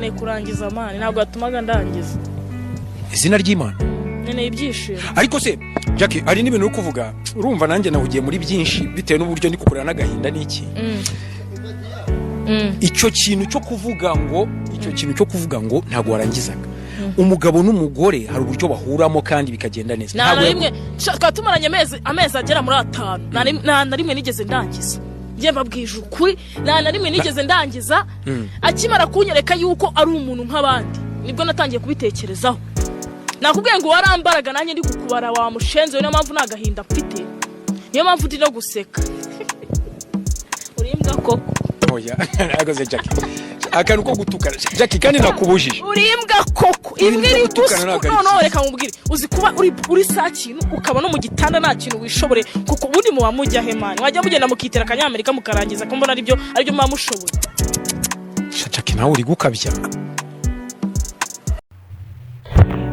nkeneye kurangiza mani ntabwo yatumaga ndangiza izina ry'Imana nkeneye ibyishimo. Ariko se Jackie hari n'ibintu uri kuvuga urumva nanjye nahugiye muri byinshi bitewe n'uburyo ndi kukurana n'agahinda n'iki icyo kintu cyo kuvuga ngo ntabwo warangizaga umugabo n'umugore hari uburyo bahuramo kandi bikagenda neza. Ntabwo rimwe twatumaranye amezi agera muri 5 na rimwe nigeze ndangiza. Ngiye mbabwije ukuri na rimwe nigeze ndangiza akimara kunyereka yuko ari umuntu nk'abandi nibwo natangiye kubitekerezaho. Nakubwiye ngo warambaraga nanjye ndi kukubara wa mushenze niyo mpamvu nagahinda mfite. Niyo mpamvu ndi no guseka. Urimbwa koko. Oya agaze Jackie. Akantu ko gutukana Jackie kandi nakubujije. Urimbwa koko. Imbwa iri no reka nkubwire. Uzi kuba uri saa kintu ukaba no mu gitanda nta kintu wishobore kuko ubundi mu bamujya hemani. Wajya mugenda mukitera akanyamerika mukarangiza ko mbona aribyo mwamushoboye. Jackie nawe uri gukabya.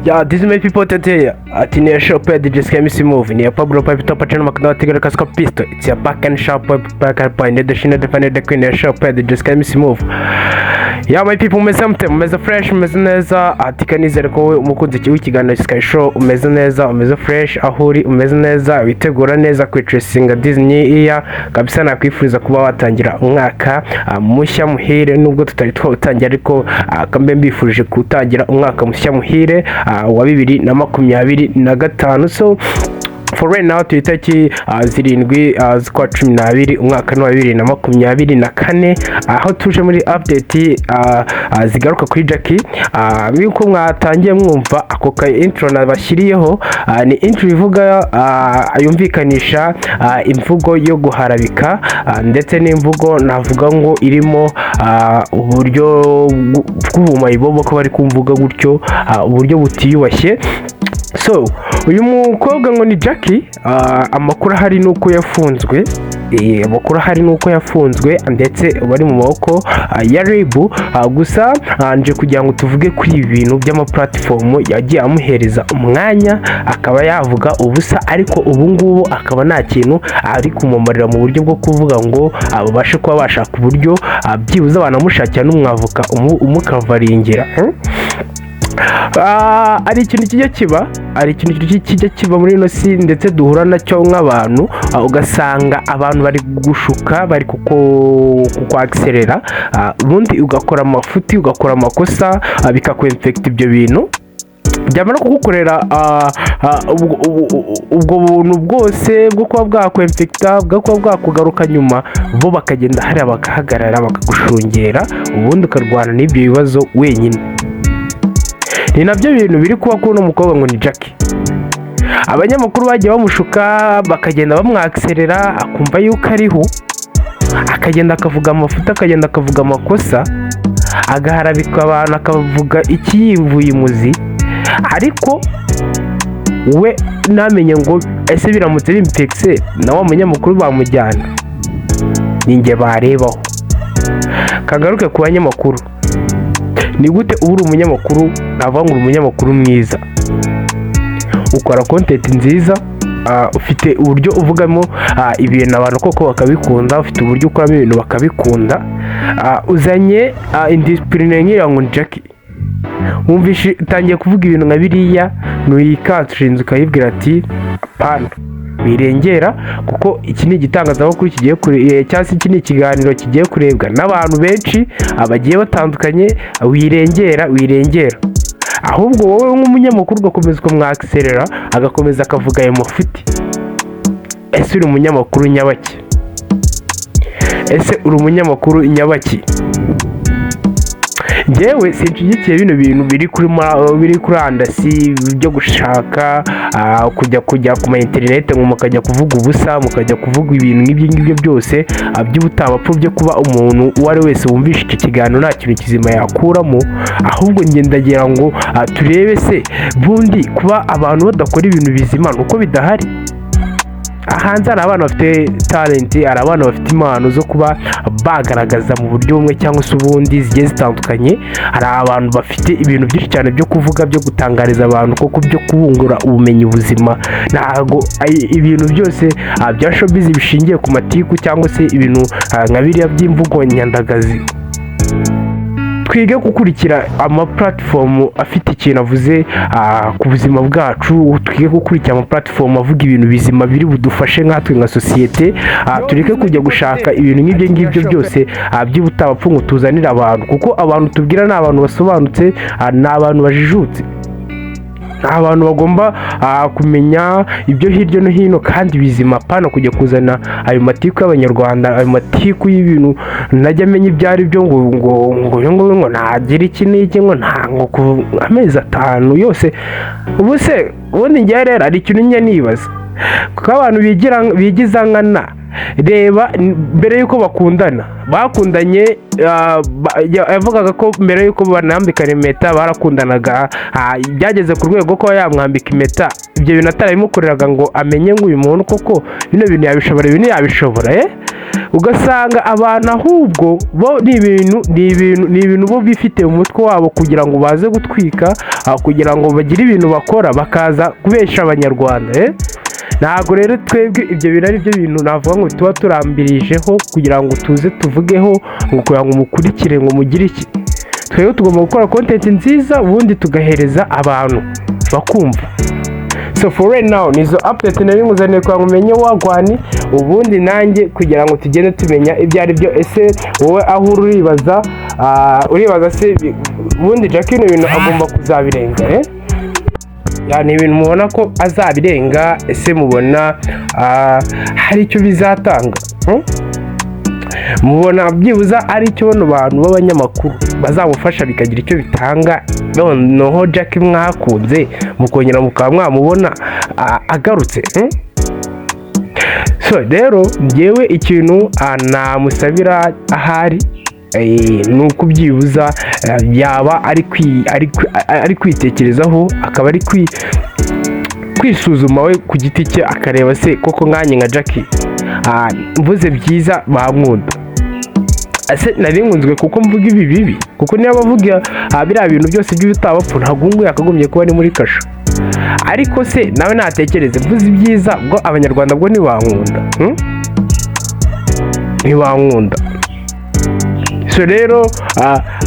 Yeah, this is my people today. At in a shop where the just came to move. Near Pablo Pipe top channel Macdonald Tigre Casco Pistol. It's a back and shop back up in the shine defend the queen shop where the just came to move. Yeah, my people umeze fresh umeze neza atikanizere ko umukunzi w'ikiganiro Sky Show umeze neza umeze fresh ahuri umeze neza witegura neza kwitracinga Disney iya kabisa nakwifuriza kuba watangira umwaka mushya muhire nubwo tutari twawutangira ariko kambe mbifurije kutangira umwaka mushya muhire wa 2025 so for right now tuitaki zirindwi z'ukwa 12 umwaka wa 2024 aho tuje muri update zigaruka kuri Jackie biko mwatangiye mwumva ako ka intro nabashyiriyeho ni intro ivuga yumvikanisha imvugo yo guharabika ndetse n'imvugo navuga ngo irimo uburyo bw'ubumayibobo ko bari kumvuga gutyo uburyo butiyubashye. So uyu mukobwa ngo ni Jackie amakuru hari nuko yafunzwe ndetse bari mu maboko ya RIB gusa nje kugira ngo tuvuge kuri ibintu by'ama platform yagiye amuhereza umwanya akaba yavuga ubusa ariko ubu ngubu akaba nta kintu ari kumumarira mu buryo bwo kuvuga ngo abashe kuba bashaka uburyo byibuza banamushakira n'umwavuka umukavaringira. Ari ikintu kijya kiba muri ino si ndetse duhura nacyo nk'abantu ugasanga abantu bari gushuka bari kukwakiserera ubundi ugakora amafuti ugakora amakosa bikakwinfect ibyo bintu byamara kugukorera ubwo buntu bwose bwo kuba bwakwinfecta bwo kuba bwakugaruka nyuma bo bakagenda hari bakahagarara bakagushungera ubundi ukarwana n'ibyo bibazo wenyine. Ni nabyo bintu biri kuba kuri umukobwa ngo ni Jackie. Abanyamakuru bagiye bamushuka bakagenda bamwakiserera akumva yuko ariho akagenda akavuga amafuta akagenda akavuga amakosa agaharabika abantu akavuga ikiyivuye imuzi ariko we namenye ngo ese biramutse bimpekse na wa munyamakuru bamujyana ninge barebaho. Kagaruke ku banyamakuru ni gute uri umunyamakuru navanga umunyamakuru mwiza ukora content nziza ufite uburyo uvugamo ibintu abantu koko bakabikunda ufite uburyo ukoramo ibintu bakabikunda uzanye indiscipline ngira ngo Jackie wumvishe tangiye kuvuga ibintu nka biriya nuyikanshinze ukayibwira ati apana wirengera kuko iki ni igitangazamakuru kigiye cyangwa se iki ni ikiganiro kigiye kurebwa n'abantu benshi abagiye batandukanye wirengera ahubwo wowe nk'umunyamakuru ugakomeza kumwakiserera agakomeza akavuga ayo mafuti. Ese uri umunyamakuru nyabaki? Njyewe sinshyigikiye bino bintu biri kuri andasi byo gushaka kujya ku ma internet ngo mukajya kuvuga ubusa mukajya kuvuga ibintu ngibyo byose by'ubutabapfu byo kuba umuntu uwari wese wumvisha iki kiganiro nta kintu kizima yakuramo ahubwo ngendagira ngo turebe se bundi kuba abantu badakora ibintu bizima nuko bidahari. Hanze hari abana bafite talent hari abana bafite impano zo kuba bagaragaza mu buryo bumwe cyangwa se ubundi zigiye zitandukanye. Hari abantu bafite ibintu byinshi cyane byo kuvuga byo gutangariza abantu koko byo kubungura ubumenyi buzima. Ntago ibintu byose bya showbiz bishingiye ku matiku cyangwa se ibintu nka biriya by'imvugo nyandagazi twige gukurikira platform afite ikintu avuze ku buzima bwacu, twige gukurikira platform avuga ibintu bizima biri budufashe nkatwe nka societe, tureke kujya gushaka ibintu nk'ibyo ngibyo byose by'ubutabapfu ngo tuzanire abantu, kuko abantu tubwira ni abantu basobanutse, ni abantu bajijutse, abantu bagomba kumenya ibyo hirya no hino kandi bizima, pana kujya kuzana ayo matiku y'abanyarwanda, ayo matiku y'ibintu najya amenya ibyo ari byo ngo ntagira iki n'iki ngo ntango ku amezi 5 yose. ubundi njye rero ari ikintu njya nibaza, kuko abantu bigiza nkana. Reba mbere yuko bakundanye yavugaga ko mbere yuko banambikana impeta barakundanaga, byageze ku rwego ko yamwambika impeta, ibyo bintu atarabimukoreraga ngo amenye ngo uyu muntu koko bino bintu yabishobora ugasanga abantu ahubwo bo ni ibintu bo bifite mu mutwe wabo kugira ngo baze gutwika, kugira ngo bagire ibintu bakora bakaza kubesha abanyarwanda. Ntabwo rero twebwe ibyo bintu ari byo bintu navuga ngo tuba turambirijeho kugira ngo tuze tuvugeho ngo kugira ngo mukurikire ngo mugire iki. Twebwe tugomba gukora content nziza ubundi tugahereza abantu bakumva. So for right now nizo update nari nguzaniye kwa mumenye wagwani, ubundi nanjye kugira ngo tugende tumenya ibyo ari byo. Ese wowe aho uribaza se ubundi Jackie ibintu agomba kuzabirenga yani ibintu mubona ko azabirenga? Ese mubona hari icyo bizatanga? Mubona byibuza ari icyo bano bantu b'abanyamakuru bazamufasha bikagira icyo bitanga? Noneho Jackie mwakunze mukongera mukaba mwamubona agarutse. So rero njyewe ikintu namusabira ahari nuko byibuza yaba ari kwitekerezaho, akaba ari kwisuzuma we ku giti cye, akareba se koko nkanye nka Jackie mvuze byiza bankunda, ase nari nkunzwe kuko mvuga ibi bibi, kuko niba bavuga biriya bintu byose by'ubutabapfu ntabwo ngo yakagombye kuba ari muri kasho. Ariko se nawe natekereze mvuze ibyiza ngo abanyarwanda bwo ntibankunda. So rero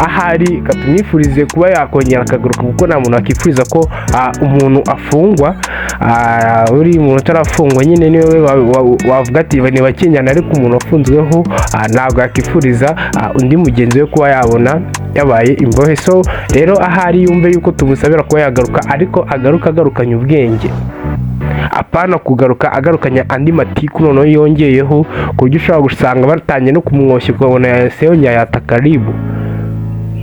ahari katumwifurize kuba yakongera akagaruka, kuko nta muntu akifuriza ko umuntu afungwa. Uri umuntu utarafungwa nyine niwe wavuga ati ni bakenyana, ariko umuntu wafunzweho ntabwo yakifuriza undi mugenzi we kuba yabona yabaye imbohe. So rero ahari yumve yuko tumusabira kuba yagaruka, ariko agarukanye ubwenge, apana kugaruka agarukanya andi matiku noneho yongeyeho, ku buryo ushobora gusanga batangiye no kumwoshya ukabona yongeye yataka ribu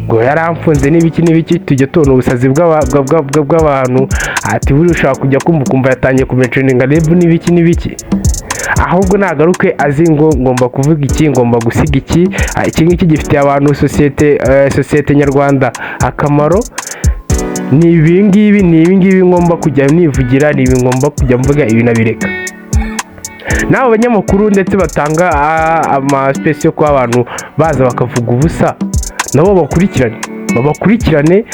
ngo yaramfunze n'ibiki tujya tubona ubusazi bw'abantu ati buri ushaka kujya kumva yatangiye kumentioninga ribu n'ibiki. Ahubwo nagaruke azi ngo ngomba kuvuga iki, ngomba gusiga iki ngiki gifitiye abantu sosiyete nyarwanda akamaro. Ni ibingibi ngomba kujya nivugira, ni ibi ngomba kujya mvuga, ibi nabireka. Nabo abanyamakuru ndetse batanga space yo kwa abantu baza bakavuga ubusa, nabo bakurikirane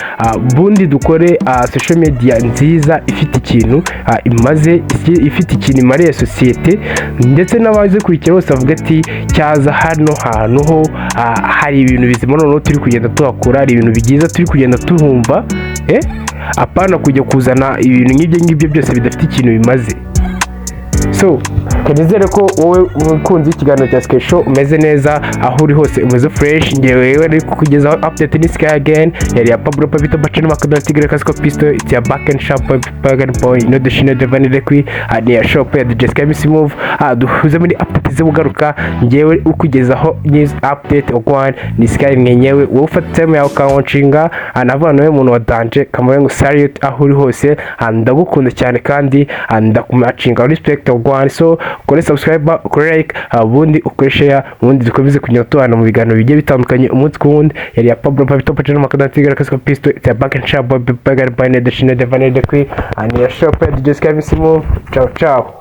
bundi dukore social media nziza ifite ikintu ifite ikintu imariye societe, ndetse n'abaze kurikira bose bavuga ati cyaza hano hantu ho hari ibintu bizima noneho turi kugenda tuhakora, hari ibintu bigiza turi kugenda tuhumva, apana kujya kuzana ibintu nk'ibyo byose bidafite ikintu bimaze. So kanizere ko wowe umukunzi ikiganiro cya Sky Show umeze neza, aho uri hose umeze fresh. Ngewe ari kukugezaho update ni Sky again, yari ya Pablo Pavito Bacino Makadara Tigre Kasiko Pisto, it's ya back and sharp boy no deshine de vanille kwi ani ya shop ya DJ Sky Miss Move. Duhuze muri update ze bugaruka, ngewe ukugezaho news update okwan ni Sky mwenyewe. Wowe ufata time yawe ukawunshinga, anavuga nawe umuntu wa danger kamaye ngo salute aho uri hose, ndagukunda cyane kandi ndakumacinga respect okwan. So ukore subscribe, ukore like, ubundi ukore share, ubundi dukomeze kunyura tubana mu biganiro bigiye bitandukanye umunsi ku wundi. Yari ya Pablo Pavito Bacino Makadara Tigre Kasiko Pisto, it's ya back and sharp boy de vanille kwi ani ya shop ya DJ Sky Miss Move. Ciao ciao.